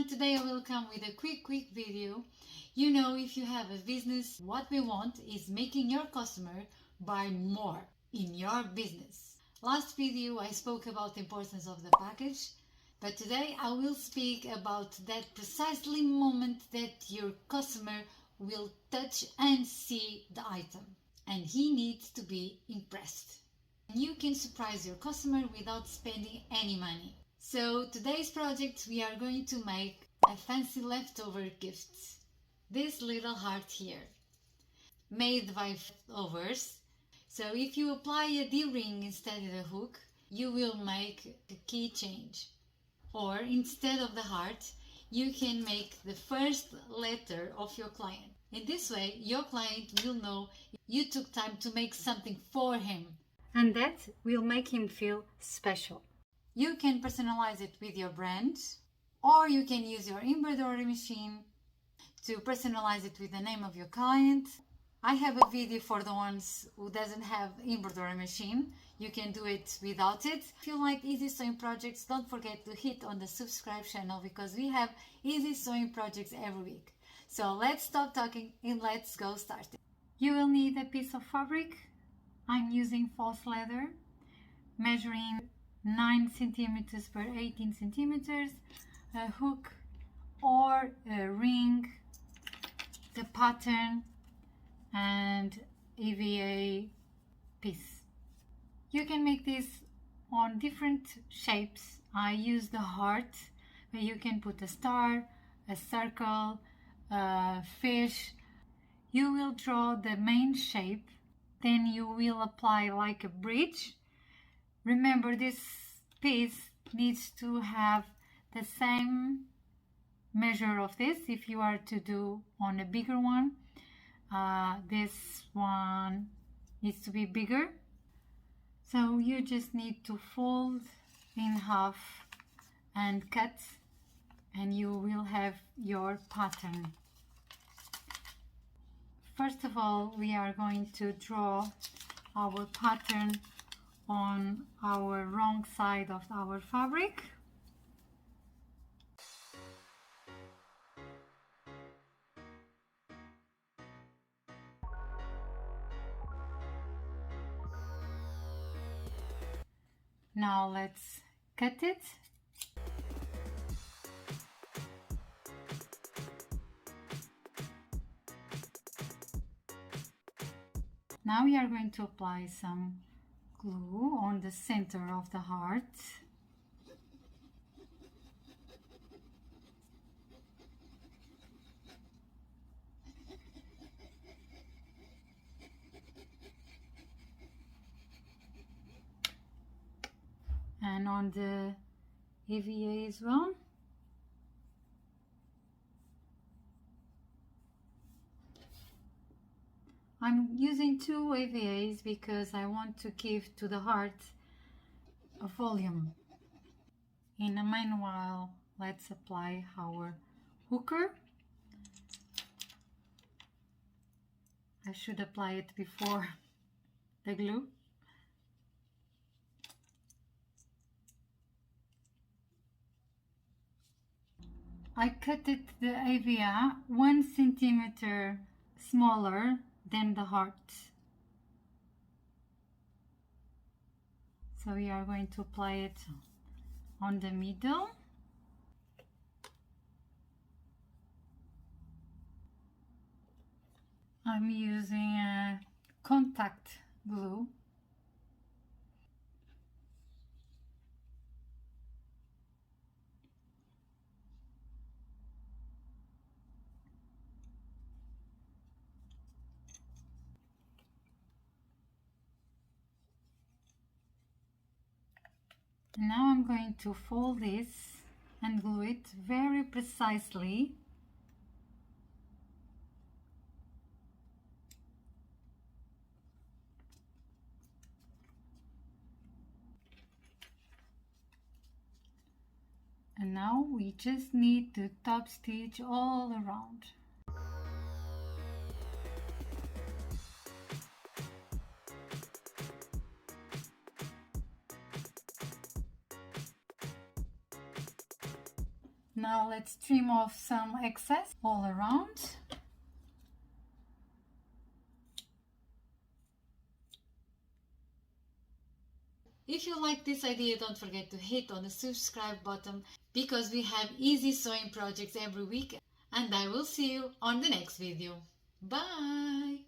everyone, today I will come with a quick video. You know, if you have a business, what we want is making your customer buy more in your business. Last video I spoke about the importance of the package, but today I will speak about that precisely moment that your customer will touch and see the item, and he needs to be impressed. You can surprise your customer without spending any money. So today's project we are going to make a fancy leftover gift. This little heart here, made by leftovers. So if you apply a D-ring instead of a hook, you will make a key change. Or instead of the heart, you can make the first letter of your client. In this way, your client will know you took time to make something for him, and that will make him feel special. You can personalize it with your brand, or you can use your embroidery machine to personalize it with the name of your client. I have a video for the ones who doesn't have embroidery machine. You can do it without it. If you like easy sewing projects, don't forget to hit on the subscribe channel because we have easy sewing projects every week. So let's stop talking and let's go start it. You will need a piece of fabric. I'm using false leather, measuring 9 centimeters per 18 centimeters, a hook or a ring, the pattern, and EVA piece. You can make this on different shapes. I use the heart, but you can put a star, a circle, a fish. You will draw the main shape, then you will apply like a bridge. Remember, this piece needs to have the same measure of this if you are to do on a bigger one. This one needs to be bigger. So you just need to fold in half and cut, and you will have your pattern. First of all, we are going to draw our pattern on our wrong side of our fabric. Now let's cut it. Now we are going to apply some glue on the center of the heart. And on the EVA as well. I'm using 2 EVAs because I want to give to the heart a volume. In the meanwhile, let's apply our hooker. I should apply it before the glue. I cut it, the EVA, 1 centimeter smaller than the heart. So we are going to apply it on the middle. I'm using a contact glue. Now I'm going to fold this and glue it very precisely. And now we just need to top stitch all around. Now let's trim off some excess all around. If you like this idea, don't forget to hit on the subscribe button because we have easy sewing projects every week, and I will see you on the next video. Bye!